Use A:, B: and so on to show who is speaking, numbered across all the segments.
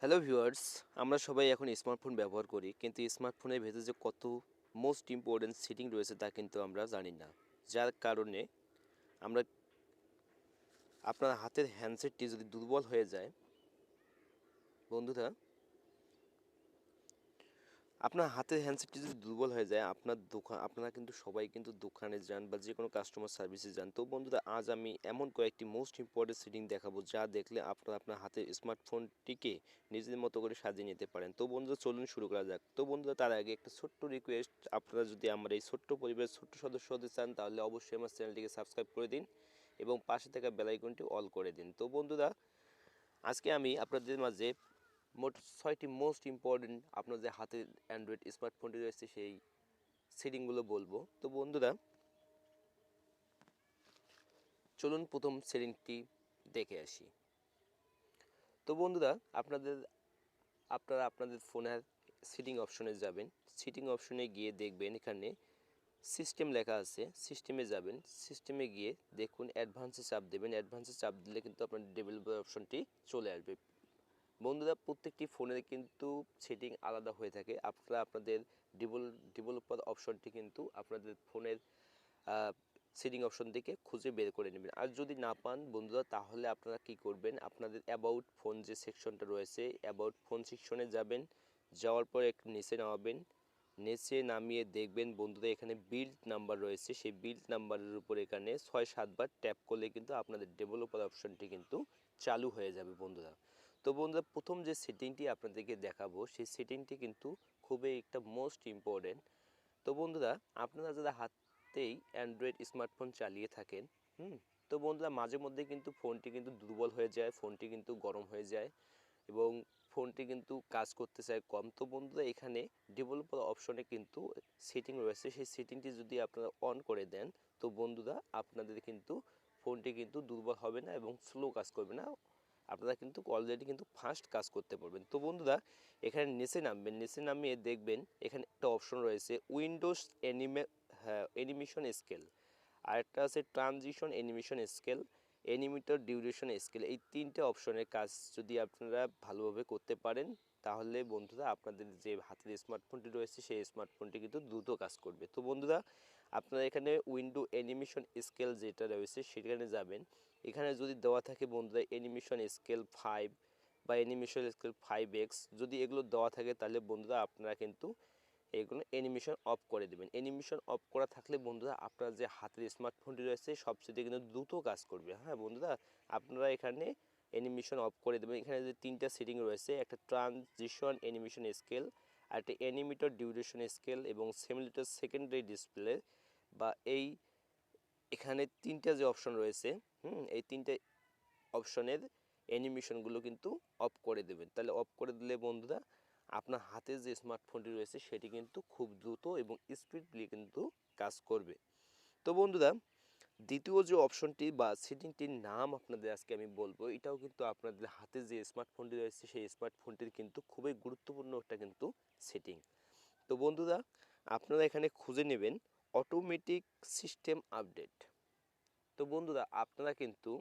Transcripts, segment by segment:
A: Hello viewers, আমরা সবাই এখন স্মার্টফোন ব্যবহার করি, কিন্তু স্মার্টফোনের ভেতরে যে কত মোস্ট ইম্পর্টেন্ট সেটিং রয়েছে তা কিন্তু আমরা জানি না। যার কারণে আমরা আপনার হাতের হ্যান্ডসেটটি যদি দুর্বল হয়ে যায়, বন্ধুরা, আপনার হাতের হ্যান্ডসেটটি যদি দুর্বল হয়ে যায়, আপনারা কিন্তু সবাই কিন্তু দোকানে যান বা যে কোনো কাস্টমার সার্ভিসে যান। তো বন্ধুরা, আজ আমি এমন কয়েকটি মোস্ট ইম্পর্টেন্ট সেটিং দেখাবো যা দেখলে আপনারা আপনার হাতের স্মার্টফোনটিকে নিজের মতো করে সাজিয়ে নিতে পারেন। তো বন্ধুরা, চলুন শুরু করা যাক। তো বন্ধুরা, তার আগে একটা ছোট্ট রিকোয়েস্ট, আপনারা যদি আমার এই ছোট্ট পরিবারের ছোট্ট সদস্য হতে চান তাহলে অবশ্যই আমার চ্যানেলটিকে সাবস্ক্রাইব করে দিন এবং পাশে থাকা বেল আইকনটি অল করে দিন। তো বন্ধুরা, আজকে আমি আপনাদের মাঝে মোট 6টি মোস্ট ইম্পর্টেন্ট আপনার যে হাতে অ্যান্ড্রয়েড স্মার্টফোনটি রয়েছে সেই সেটিংগুলো বলবো। তো বন্ধুরা, চলুন প্রথম সেটিংটি দেখে আসি। তো বন্ধুরা, আপনারা আপনাদের ফোনের সেটিং অপশনে যাবেন। সেটিং অপশনে গিয়ে দেখবেন এখানে সিস্টেম লেখা আছে, সিস্টেমে যাবেন। সিস্টেমে গিয়ে দেখুন অ্যাডভান্সে চাপ দেবেন। অ্যাডভান্সে চাপ দিলে কিন্তু আপনার ডেভেলপার অপশনটি চলে আসবে। বন্ধুরা, প্রত্যেকটি ফোনের কিন্তু সেটিং আলাদা হয়ে থাকে। আপনারা আপনাদের ডেভেলপার অপশনটি কিন্তু আপনাদের ফোনের সেটিং অপশন থেকে খুঁজে বের করে নেবেন। আর যদি না পান বন্ধুরা, তাহলে আপনারা কি করবেন, আপনাদের অ্যাবাউট ফোন যে সেকশনটা রয়েছে, অ্যাবাউট ফোন সেকশনে যাবেন। যাওয়ার পর একটু নিচে নামাবেন। নিচে নামিয়ে দেখবেন বন্ধুরা এখানে বিল্ড নাম্বার রয়েছে। সেই বিল্ড নাম্বারের উপর এখানে 6-7 বার ট্যাপ করলে কিন্তু আপনাদের ডেভেলপার অপশনটি কিন্তু চালু হয়ে যাবে বন্ধুরা। তো বন্ধুরা, প্রথম যে সেটিংটি আপনাদেরকে দেখাবো সেই সেটিংটি কিন্তু খুবই একটা মোস্ট ইম্পর্টেন্ট। তো বন্ধুরা, আপনারা যারা হাতেই অ্যান্ড্রয়েড স্মার্টফোন চালিয়ে থাকেন, তো বন্ধুরা, মাঝে মধ্যে কিন্তু ফোনটি কিন্তু দুর্বল হয়ে যায়, ফোনটি কিন্তু গরম হয়ে যায় এবং ফোনটি কিন্তু কাজ করতে চায় কম। তো বন্ধুরা, এখানে ডেভেলপার অপশনে কিন্তু সেটিং রয়েছে। সেই সেটিংটি যদি আপনারা অন করে দেন, তো বন্ধুরা, আপনাদের কিন্তু ফোনটি কিন্তু দুর্বল হবে না এবং স্লো কাজ করবে না। আপনারা কিন্তু অলরেডি কিন্তু ফাস্ট কাজ করতে পারবেন। তো বন্ধুরা, এখানে নিচে নামবেন। নিচে নামিয়ে দেখবেন এখানে একটা অপশন রয়েছে উইন্ডোজ অ্যানিমেশন স্কেল, আর একটা আছে transition animation scale, animator duration scale. এই তিনটে অপশনের কাজ যদি আপনারা ভালোভাবে করতে পারেন, তাহলে বন্ধুরা আপনাদের যে হাতের স্মার্টফোনটি রয়েছে সেই স্মার্টফোনটি কিন্তু দ্রুত কাজ করবে। তো বন্ধুরা, আপনারা এখানে উইন্ডো অ্যানিমেশন স্কেল যেটা রয়েছে সেখানে যাবেন। এখানে যদি দেওয়া থাকে বন্ধুরা অ্যানিমেশন স্কেল 5 বা অ্যানিমেশন স্কেল 5x, যদি এগুলো দেওয়া থাকে তাহলে বন্ধুরা আপনারা কিন্তু এগুলো অ্যানিমেশন অফ করে দেবেন। অ্যানিমেশন অফ করা থাকলে বন্ধুরা আপনার যে হাতের স্মার্টফোনটি রয়েছে সবচেয়ে কিন্তু দ্রুত কাজ করবে। হ্যাঁ বন্ধুরা, আপনারা এখানে অ্যানিমেশন অফ করে দেবেন। এখানে যে তিনটা সেটিং রয়েছে, একটা ট্রানজিশন অ্যানিমেশন স্কেল, আর একটা অ্যানিমেটর ডিউরেশন স্কেল এবং সিমুলেটর সেকেন্ডারি ডিসপ্লে, বা এখানে তিনটা যে অপশন রয়েছে, এই তিনটে অপশনের অ্যানিমেশনগুলো কিন্তু অফ করে দেবেন। তাহলে অফ করে দিলে বন্ধুরা আপনার হাতে যে স্মার্টফোনটি রয়েছে সেটি কিন্তু খুব দ্রুত এবং স্পিডলি কিন্তু কাজ করবে। তো বন্ধুরা, দ্বিতীয় যে অপশনটি বা সেটিংটির নাম আপনাদের আজকে আমি বলবো, এটাও কিন্তু আপনাদের হাতে যে স্মার্টফোনটি রয়েছে সেই স্মার্টফোনটির কিন্তু খুবই গুরুত্বপূর্ণ একটা কিন্তু সেটিং। তো বন্ধুরা, আপনারা এখানে খুঁজে নেবেন অটোমেটিক সিস্টেম আপডেট। তো বন্ধুরা, আপনারা কিন্তু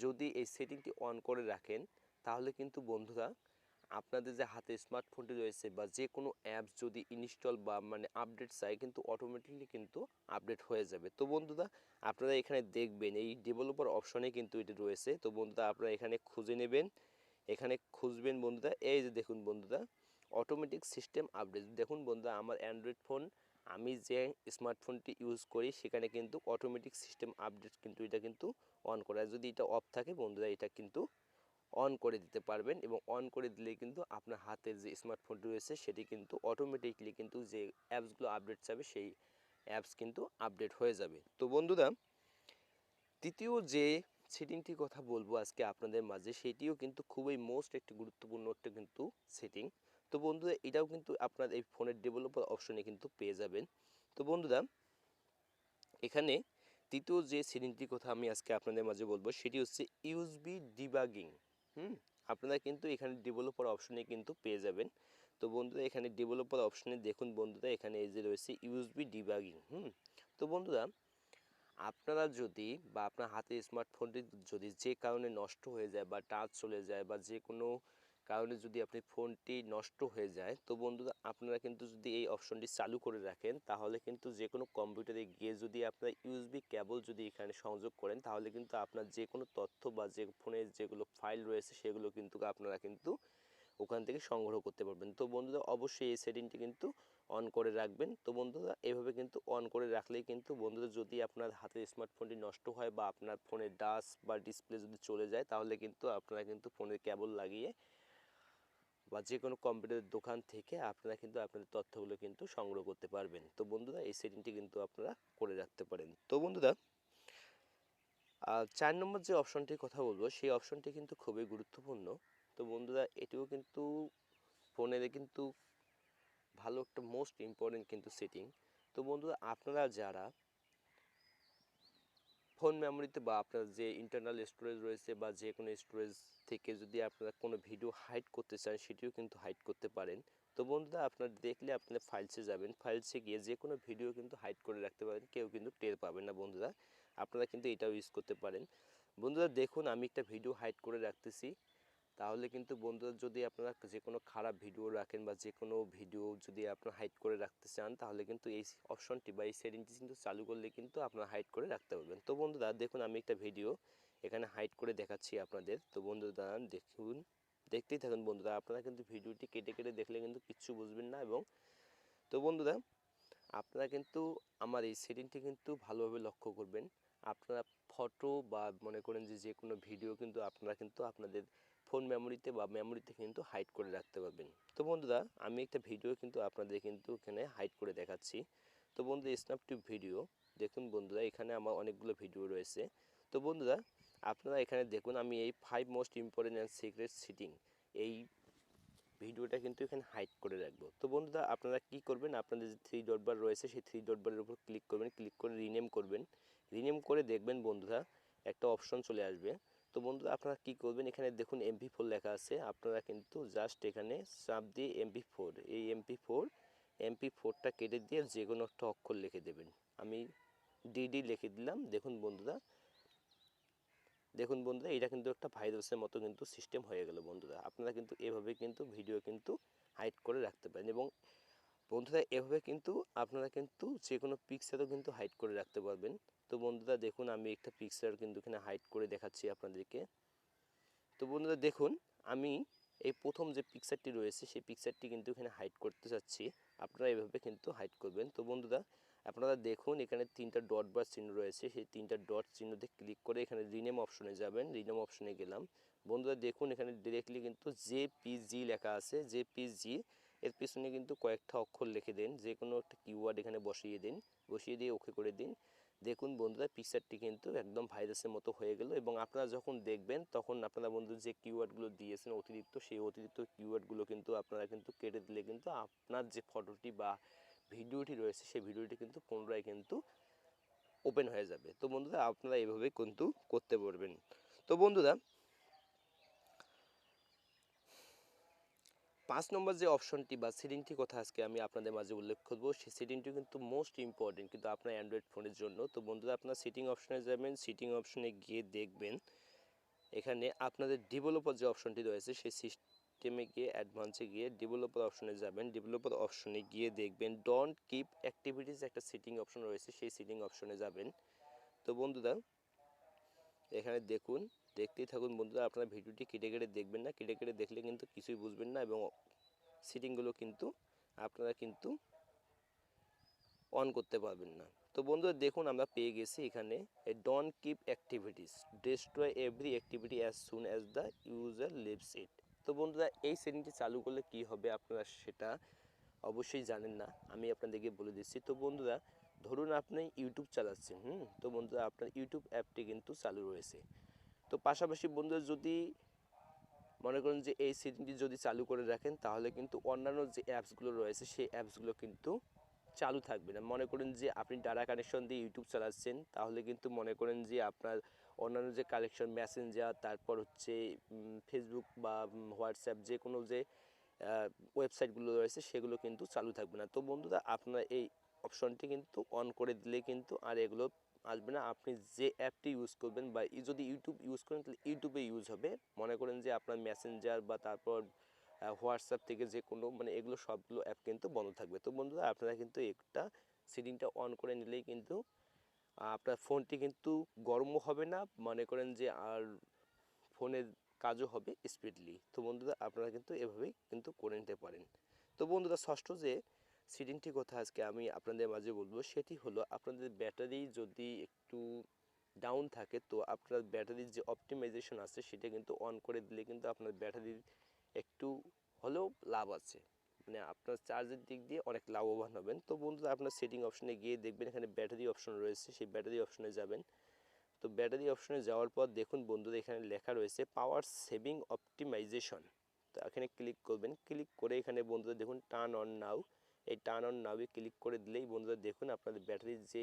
A: যদি এই সেটিংটি অন করে রাখেন, তাহলে কিন্তু বন্ধুরা আপনাদের যে হাতে স্মার্টফোনটি রয়েছে বা যে কোনো অ্যাপস যদি ইনস্টল বা মানে আপডেট চাই, কিন্তু অটোমেটিকলি কিন্তু আপডেট হয়ে যাবে। তো বন্ধুরা, আপনারা এখানে দেখবেন এই ডেভেলপার অপশনে কিন্তু এটি রয়েছে। তো বন্ধুরা, আপনারা এখানে খুঁজে নেবেন, এখানে খুঁজবেন বন্ধুরা, এই যে দেখুন বন্ধুরা অটোমেটিক সিস্টেম আপডেট। দেখুন বন্ধুরা, আমার অ্যান্ড্রয়েড ফোন, আমি যে স্মার্টফোনটি ইউজ করি সেখানে কিন্তু অটোমেটিক সিস্টেম আপডেট কিন্তু এটা কিন্তু অন করা। যদি এটা অফ থাকে বন্ধুরা, এটা কিন্তু অন করে দিতে পারবেন এবং অন করে দিলে কিন্তু আপনার হাতের যে স্মার্টফোনটি রয়েছে সেটি কিন্তু অটোমেটিকলি কিন্তু যে অ্যাপসগুলো আপডেট চাবে সেই অ্যাপস কিন্তু আপডেট হয়ে যাবে। তো বন্ধুরা, তৃতীয় যে সেটিংটির কথা বলবো আজকে আপনাদের মাঝে, সেটিও কিন্তু খুবই মোস্ট একটি গুরুত্বপূর্ণ একটা কিন্তু সেটিং। তো বন্ধুরা, এটাও কিন্তু আপনার এই ফোনের ডেভেলপার অপশনে কিন্তু পেয়ে যাবেন। তো বন্ধুরা, এখানে তৃতীয় যে সেটিংটির কথা আমি আজকে আপনাদের মাঝে বলবো সেটি হচ্ছে ইউএসবি ডিবাগিং। আপনারা কিন্তু এখানে ডেভেলপার অপশনে কিন্তু পেয়ে যাবেন। তো বন্ধুরা, এখানে ডেভেলপার অপশনে দেখুন বন্ধুরা, এখানে এই যে রয়েছে ইউএসবি ডিবাগিং। তো বন্ধুরা, আপনারা যদি বা আপনার হাতে স্মার্টফোনটি যদি যে কারণে নষ্ট হয়ে যায় বা টাচ চলে যায় বা যে কোনো কারণে যদি আপনি ফোনটি নষ্ট হয়ে যায়, তো বন্ধুরা আপনারা কিন্তু যদি এই অপশনটি চালু করে রাখেন তাহলে কিন্তু যে কোনো কম্পিউটারে গিয়ে যদি আপনার ইউএসবি কেবল যদি এখানে সংযোগ করেন তাহলে কিন্তু আপনার যে কোনো তথ্য বা যে ফোনের যেগুলো ফাইল রয়েছে সেগুলো কিন্তু আপনারা কিন্তু ওখান থেকে সংগ্রহ করতে পারবেন। তো বন্ধুরা অবশ্যই এই সেটিংটি কিন্তু অন করে রাখবেন। তো বন্ধুরা এভাবে কিন্তু অন করে রাখলেই কিন্তু বন্ধুরা যদি আপনার হাতের স্মার্টফোনটি নষ্ট হয় বা আপনার ফোনের টাচ বা ডিসপ্লে যদি চলে যায় তাহলে কিন্তু আপনারা কিন্তু ফোনের কেবল লাগিয়ে বা যে কোনো কম্পিউটারের দোকান থেকে আপনারা কিন্তু আপনাদের তথ্যগুলো কিন্তু সংগ্রহ করতে পারবেন। তো বন্ধুরা এই সেটিংটি কিন্তু আপনারা করে রাখতে পারেন। তো বন্ধুরা 4 নম্বর যে অপশনটির কথা বলবো সেই অপশনটি কিন্তু খুবই গুরুত্বপূর্ণ। তো বন্ধুরা এটিও কিন্তু ফোনের কিন্তু ভালো একটা মোস্ট ইম্পর্টেন্ট কিন্তু সেটিং। তো বন্ধুরা আপনারা যারা ফোন মেমোরিতে বা আপনার যে ইন্টারনাল স্টোরেজ রয়েছে বা যে কোনো স্টোরেজ থেকে যদি আপনারা কোনো ভিডিও হাইড করতে চান সেটিও কিন্তু হাইড করতে পারেন। তো বন্ধুরা আপনারা দেখলে আপনারা ফাইলসে যাবেন, ফাইলসে গিয়ে যে কোনো ভিডিও কিন্তু হাইড করে রাখতে পারেন, কেউ কিন্তু টের পাবেন না বন্ধুরা। আপনারা কিন্তু এটাও ইউজ করতে পারেন। বন্ধুরা দেখুন আমি একটা ভিডিও হাইড করে রাখতেছি, তাহলে কিন্তু বন্ধুরা যদি আপনারা যে কোনো খারাপ ভিডিও রাখেন বা যে কোনো ভিডিও যদি আপনারা হাইড করে রাখতে চান তাহলে কিন্তু এই অপশনটি বা এই সেটিংটি কিন্তু চালু করলে কিন্তু আপনারা হাইড করে রাখতে পারবেন। তো বন্ধুরা দেখুন আমি একটা ভিডিও এখানে হাইড করে দেখাচ্ছি আপনাদের। তো বন্ধুরা দেখুন, দেখতেই থাকুন বন্ধুরা, আপনারা কিন্তু ভিডিওটি কেটে কেটে দেখলে কিন্তু কিচ্ছু বুঝবেন না। এবং তো বন্ধুরা আপনারা কিন্তু আমার এই সেটিংটি কিন্তু ভালোভাবে লক্ষ্য করবেন। আপনারা ফটো বা মনে করেন যে যে কোনো ভিডিও কিন্তু আপনারা কিন্তু আপনাদের ফোন মেমোরিতে বা মেমোরিতে কিন্তু হাইড করে রাখতে পারবেন। তো বন্ধুরা আমি একটা ভিডিও কিন্তু আপনাদের কিন্তু এখানে হাইড করে দেখাচ্ছি। তো বন্ধুরা স্ন্যাপটিভ ভিডিও দেখুন বন্ধুরা, এখানে আমার অনেকগুলো ভিডিও রয়েছে। তো বন্ধুরা আপনারা এখানে দেখুন আমি এই 5 most important and secret setting এই ভিডিওটা কিন্তু এখানে হাইড করে রাখবো। তো বন্ধুরা আপনারা কি করবেন, আপনাদের যে থ্রি ডট বার রয়েছে সেই থ্রি ডট বারের উপর ক্লিক করবেন, ক্লিক করে রিনেম করবেন। রিনেম করে দেখবেন বন্ধুরা একটা অপশন চলে আসবে। তো বন্ধুরা আপনারা কি করবেন, এখানে দেখুন MP4 লেখা আছে, আপনারা কিন্তু জাস্ট এখানে চাপ দিয়ে MP4 এই MP4টা কেটে দিয়ে যে কোনো একটা অক্ষর লিখে দেবেন। আমি DD লিখে দিলাম। দেখুন বন্ধুরা এটা কিন্তু একটা ভাইরাসের মতো কিন্তু সিস্টেম হয়ে গেল বন্ধুরা। আপনারা কিন্তু এভাবে কিন্তু ভিডিও কিন্তু হাইড করে রাখতে পারেন। এবং বন্ধুরা এভাবে কিন্তু আপনারা কিন্তু যে কোনো পিকচারও কিন্তু হাইড করে রাখতে পারবেন। তো বন্ধুরা দেখুন আমি একটা পিকচার কিন্তু এখানে হাইড করে দেখাচ্ছি আপনাদেরকে। তো বন্ধুরা দেখুন আমি এই প্রথম যে পিকচারটি রয়েছে সেই পিকচারটি কিন্তু এখানে হাইড করতে চাচ্ছি। আপনারা এভাবে কিন্তু হাইড করবেন। তো বন্ধুরা আপনারা দেখুন এখানে তিনটা ডট বা চিহ্ন রয়েছে, সেই তিনটা ডট চিহ্নতে ক্লিক করে এখানে রিনেম অপশনে যাবেন। রিনেম অপশনে গেলাম। বন্ধুরা দেখুন এখানে ডিরেক্টলি কিন্তু JPG লেখা আছে, JPG এর পিছনে কিন্তু কয়েকটা অক্ষর লিখে দিন, যে কোনো একটা কিওয়ার্ড এখানে বসিয়ে দিন, বসিয়ে দিয়ে ওকে করে দিন। দেখুন বন্ধুরা পিকচারটি কিন্তু একদম ভাইরাসের মতো হয়ে গেল। এবং আপনারা যখন দেখবেন তখন আপনারা বন্ধু যে কিওয়ার্ডগুলো দিয়েছেন অতিরিক্ত, সেই অতিরিক্ত কিওয়ার্ডগুলো কিন্তু আপনারা কিন্তু কেটে দিলে কিন্তু আপনার যে ফটোটি বা ভিডিওটি রয়েছে সেই ভিডিওটি কিন্তু পুনরায় কিন্তু ওপেন হয়ে যাবে। তো বন্ধুরা আপনারা এইভাবে কিন্তু করতে পারবেন। তো বন্ধুরা 5 নম্বর যে অপশনটি বা সেটিংটির কথা আজকে আমি আপনাদের মাঝে উল্লেখ করব সেই সেটিংটি কিন্তু মোস্ট ইম্পর্টেন্ট কিন্তু আপনার অ্যান্ড্রয়েড ফোনের জন্য। তো বন্ধুরা আপনার সেটিং অপশনে যাবেন, সেটিং অপশনে গিয়ে দেখবেন এখানে আপনাদের ডেভেলপার যে অপশনটি রয়েছে সেই সিস্টেমে গিয়ে অ্যাডভান্সে গিয়ে ডেভেলপার অপশনে যাবেন। ডেভেলপার অপশনে গিয়ে দেখবেন ডোন্ট কিপ অ্যাক্টিভিটিস একটা সেটিং অপশন রয়েছে, সেই সেটিং অপশনে যাবেন। তো বন্ধুরা এখানে দেখুন, দেখতেই থাকুন বন্ধুরা, আপনারা ভিডিওটি কেটে কেটে দেখবেন না, কেটে কেটে দেখলে কিন্তু কিছুই বুঝবেন না এবং সেটিংগুলো কিন্তু আপনারা কিন্তু অন করতে পারবেন না। তো বন্ধুরা দেখুন আমরা পেয়ে গেছি এখানে don't keep activities, destroy every activity as soon as the user leaves it. তো বন্ধুরা এই সেটিংটি চালু করলে কি হবে আপনারা সেটা অবশ্যই জানেন না, আমি আপনাদেরকে বলে দিচ্ছি। তো বন্ধুরা ধরুন আপনি ইউটিউব চালাচ্ছেন, তো বন্ধুরা আপনার ইউটিউব অ্যাপটি কিন্তু চালু রয়েছে। তো পাশাপাশি বন্ধুরা যদি মনে করেন যে এই সেটিংটি যদি চালু করে রাখেন তাহলে কিন্তু অন্যান্য যে অ্যাপসগুলো রয়েছে সেই অ্যাপসগুলো কিন্তু চালু থাকবে না। মনে করেন যে আপনি ডাটা কানেকশন দিয়ে ইউটিউব চালাচ্ছেন, তাহলে কিন্তু মনে করেন যে আপনার অন্যান্য যে কালেকশন মেসেঞ্জার, তারপর হচ্ছে ফেসবুক বা হোয়াটসঅ্যাপ যে কোনো যে ওয়েবসাইটগুলো রয়েছে সেগুলো কিন্তু চালু থাকবে না। তো বন্ধুরা আপনারা এই অপশনটি কিন্তু অন করে দিলে কিন্তু আর এগুলো আসবে না। আপনি যে অ্যাপটি ইউজ করবেন বা যদি ইউটিউব ইউজ করেন তাহলে ইউটিউবে ইউজ হবে। মনে করেন যে আপনার মেসেঞ্জার বা তারপর হোয়াটসঅ্যাপ থেকে যে কোনো মানে এগুলো সবগুলো অ্যাপ কিন্তু বন্ধ থাকবে। তো বন্ধুরা আপনারা কিন্তু একটা সেটিংটা অন করে নিলেই কিন্তু আপনার ফোনটি কিন্তু গরমও হবে না, মনে করেন যে আর ফোনের কাজও হবে স্পিডলি। তো বন্ধুরা আপনারা কিন্তু এভাবেই কিন্তু করে নিতে পারেন। তো বন্ধুরা ষষ্ঠ যে সেটিংটি কথা আজকে আমি আপনাদের মাঝে বলবো সেটি হলো আপনাদের ব্যাটারি যদি একটু ডাউন থাকে তো আপনার ব্যাটারির যে অপটিমাইজেশন আছে সেটা কিন্তু অন করে দিলে কিন্তু আপনার ব্যাটারির একটু হলেও লাভ আছে, মানে আপনার চার্জের দিক দিয়ে অনেক লাভবান হবেন। তো বন্ধুরা আপনার সেটিং অপশনে গিয়ে দেখবেন এখানে ব্যাটারি অপশন রয়েছে, সেই ব্যাটারি অপশনে যাবেন। তো ব্যাটারি অপশনে যাওয়ার পর দেখুন বন্ধুরা এখানে লেখা রয়েছে পাওয়ার সেভিং অপটিমাইজেশন। তো এখানে ক্লিক করবেন, ক্লিক করে এখানে বন্ধুরা দেখুন টার্ন অন নাও, এই টার্ন অন নাও ক্লিক করে দিলেই বন্ধুরা দেখুন আপনাদের ব্যাটারির যে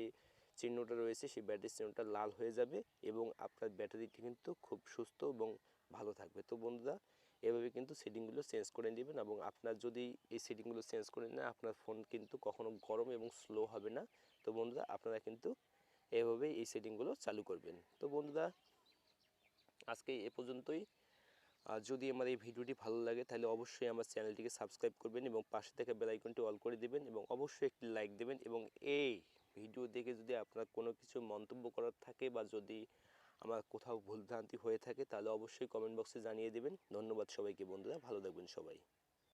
A: চিহ্নটা রয়েছে সেই ব্যাটারির চিহ্নটা লাল হয়ে যাবে এবং আপনার ব্যাটারিটি কিন্তু খুব সুস্থ এবং ভালো থাকবে। তো বন্ধুরা এভাবে কিন্তু সেটিংগুলো চেঞ্জ করে নেবেন এবং আপনার যদি এই সেটিংগুলো চেঞ্জ করে নেন আপনার ফোন কিন্তু কখনো গরম এবং স্লো হবে না। তো বন্ধুরা আপনারা কিন্তু এভাবেই এই সেটিংগুলো চালু করবেন। তো বন্ধুরা আজকে এ পর্যন্তই। যদি আমার এই ভিডিওটি ভালো লাগে তাহলে অবশ্যই আমার চ্যানেলটিকে সাবস্ক্রাইব করবেন এবং পাশে থেকে বেল আইকনটি অল করে দিবেন এবং অবশ্যই একটি লাইক দেবেন এবং এই ভিডিও দেখে যদি আপনার কোনো কিছু মন্তব্য করার থাকে বা যদি আমার কোথাও ভুলভ্রান্তি হয়ে থাকে তাহলে অবশ্যই কমেন্ট বক্সে জানিয়ে দেবেন। ধন্যবাদ সবাইকে বন্ধুরা, ভালো থাকবেন সবাই।